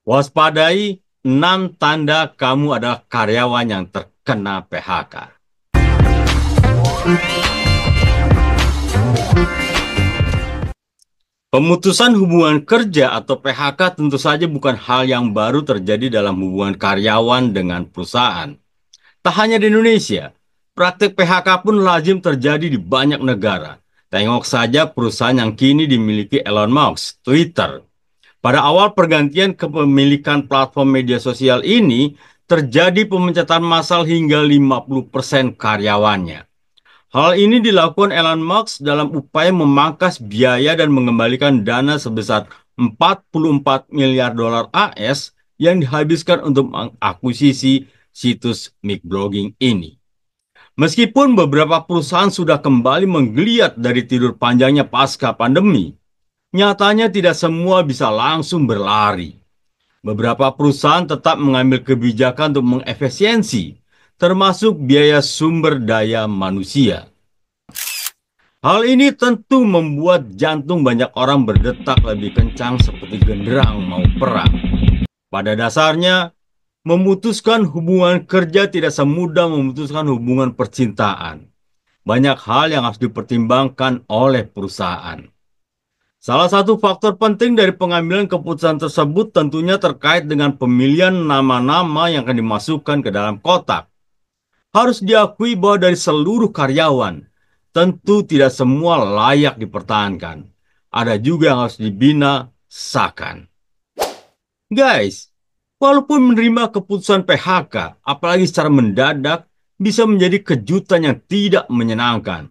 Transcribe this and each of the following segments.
Waspadai 6 tanda kamu adalah karyawan yang terkena PHK. Pemutusan hubungan kerja atau PHK tentu saja bukan hal yang baru terjadi dalam hubungan karyawan dengan perusahaan. Tak hanya di Indonesia, praktik PHK pun lazim terjadi di banyak negara. Tengok saja perusahaan yang kini dimiliki Elon Musk, Twitter. Pada awal pergantian kepemilikan platform media sosial ini, terjadi pemecatan massal hingga 50% karyawannya. Hal ini dilakukan Elon Musk dalam upaya memangkas biaya dan mengembalikan dana sebesar 44 miliar dolar AS yang dihabiskan untuk mengakuisisi situs microblogging ini. Meskipun beberapa perusahaan sudah kembali menggeliat dari tidur panjangnya pasca pandemi, nyatanya tidak semua bisa langsung berlari. Beberapa perusahaan tetap mengambil kebijakan untuk mengefisiensi, termasuk biaya sumber daya manusia. Hal ini tentu membuat jantung banyak orang berdetak lebih kencang seperti genderang mau perang. Pada dasarnya, memutuskan hubungan kerja tidak semudah memutuskan hubungan percintaan. Banyak hal yang harus dipertimbangkan oleh perusahaan. Salah satu faktor penting dari pengambilan keputusan tersebut tentunya terkait dengan pemilihan nama-nama yang akan dimasukkan ke dalam kotak. Harus diakui bahwa dari seluruh karyawan, tentu tidak semua layak dipertahankan. Ada juga yang harus dibinasakan. Guys, walaupun menerima keputusan PHK, apalagi secara mendadak, bisa menjadi kejutan yang tidak menyenangkan.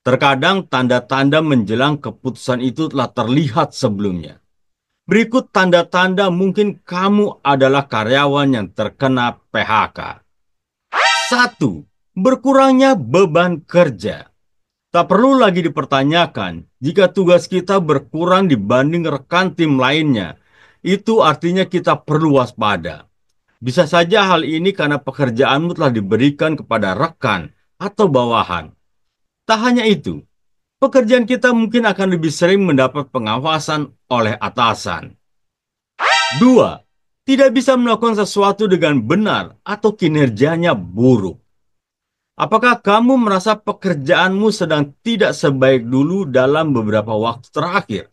Terkadang tanda-tanda menjelang keputusan itu telah terlihat sebelumnya. Berikut tanda-tanda mungkin kamu adalah karyawan yang terkena PHK. 1. Berkurangnya beban kerja. Tak perlu lagi dipertanyakan jika tugas kita berkurang dibanding rekan tim lainnya. Itu artinya kita perlu waspada. Bisa saja hal ini karena pekerjaanmu telah diberikan kepada rekan atau bawahan. Tak hanya itu, pekerjaan kita mungkin akan lebih sering mendapat pengawasan oleh atasan. 2. Tidak bisa melakukan sesuatu dengan benar atau kinerjanya buruk. Apakah kamu merasa pekerjaanmu sedang tidak sebaik dulu dalam beberapa waktu terakhir?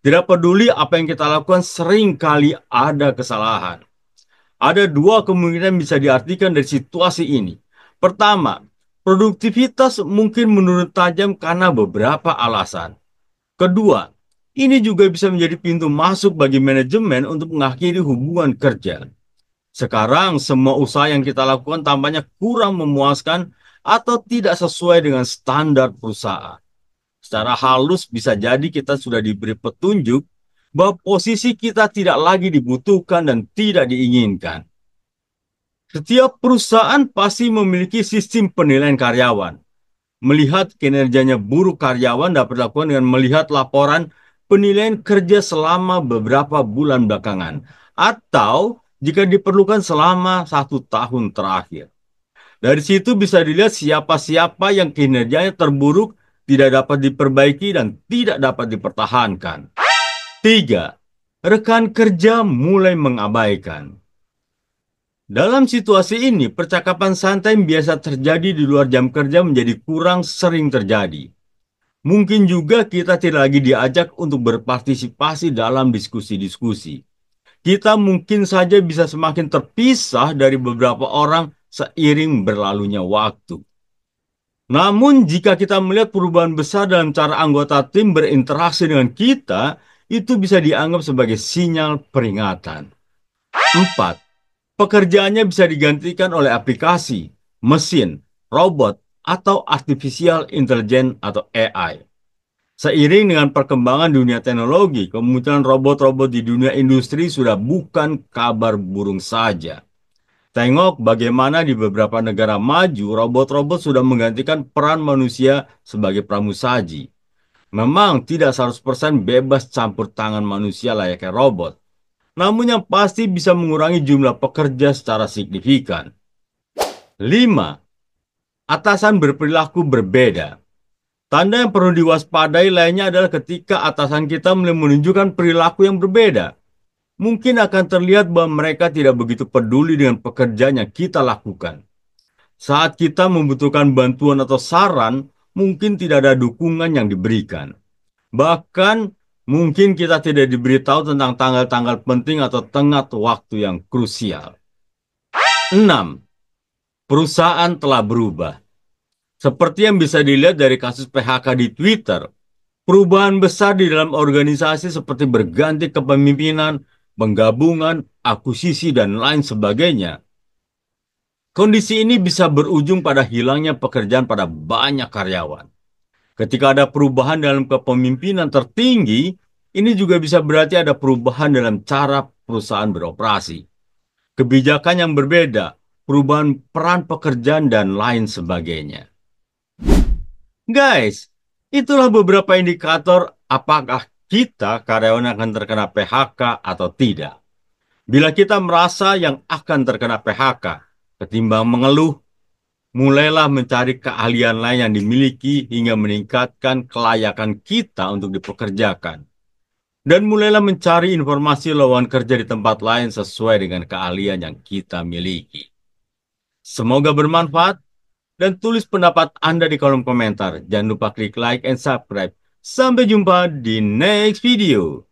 Tidak peduli apa yang kita lakukan, sering kali ada kesalahan. Ada dua kemungkinan bisa diartikan dari situasi ini. Pertama, produktivitas mungkin menurun tajam karena beberapa alasan. Kedua, ini juga bisa menjadi pintu masuk bagi manajemen untuk mengakhiri hubungan kerja. Sekarang, semua usaha yang kita lakukan tampaknya kurang memuaskan atau tidak sesuai dengan standar perusahaan. Secara halus bisa jadi kita sudah diberi petunjuk bahwa posisi kita tidak lagi dibutuhkan dan tidak diinginkan. Setiap perusahaan pasti memiliki sistem penilaian karyawan. Melihat kinerjanya buruk karyawan dapat dilakukan dengan melihat laporan penilaian kerja selama beberapa bulan belakangan. Atau jika diperlukan selama 1 tahun terakhir. Dari situ bisa dilihat siapa-siapa yang kinerjanya terburuk, tidak dapat diperbaiki, dan tidak dapat dipertahankan. 3. Rekan kerja mulai mengabaikan. Dalam situasi ini, percakapan santai yang biasa terjadi di luar jam kerja menjadi kurang sering terjadi. Mungkin juga kita tidak lagi diajak untuk berpartisipasi dalam diskusi-diskusi. Kita mungkin saja bisa semakin terpisah dari beberapa orang seiring berlalunya waktu. Namun, jika kita melihat perubahan besar dalam cara anggota tim berinteraksi dengan kita, itu bisa dianggap sebagai sinyal peringatan. 4. Pekerjaannya bisa digantikan oleh aplikasi, mesin, robot, atau artificial intelligence atau AI. Seiring dengan perkembangan dunia teknologi, kemunculan robot-robot di dunia industri sudah bukan kabar burung saja. Tengok bagaimana di beberapa negara maju, robot-robot sudah menggantikan peran manusia sebagai pramusaji. Memang tidak 100% bebas campur tangan manusia layaknya robot, namun yang pasti bisa mengurangi jumlah pekerja secara signifikan. 5. Atasan berperilaku berbeda. Tanda yang perlu diwaspadai lainnya adalah ketika atasan kita mulai menunjukkan perilaku yang berbeda. mungkin akan terlihat bahwa mereka tidak begitu peduli dengan pekerjaan yang kita lakukan. Saat kita membutuhkan bantuan atau saran, mungkin tidak ada dukungan yang diberikan. Bahkan, mungkin kita tidak diberitahu tentang tanggal-tanggal penting atau tenggat waktu yang krusial. 6. Perusahaan telah berubah. Seperti yang bisa dilihat dari kasus PHK di Twitter, perubahan besar di dalam organisasi seperti berganti kepemimpinan, penggabungan, akuisisi, dan lain sebagainya. Kondisi ini bisa berujung pada hilangnya pekerjaan pada banyak karyawan. Ketika ada perubahan dalam kepemimpinan tertinggi, ini juga bisa berarti ada perubahan dalam cara perusahaan beroperasi. Kebijakan yang berbeda, perubahan peran pekerjaan, dan lain sebagainya. Guys, itulah beberapa indikator apakah kita karyawan akan terkena PHK atau tidak. Bila kita merasa yang akan terkena PHK, ketimbang mengeluh, mulailah mencari keahlian lain yang dimiliki hingga meningkatkan kelayakan kita untuk dipekerjakan. Dan mulailah mencari informasi lowongan kerja di tempat lain sesuai dengan keahlian yang kita miliki. Semoga bermanfaat dan tulis pendapat Anda di kolom komentar. Jangan lupa klik like and subscribe. Sampai jumpa di next video.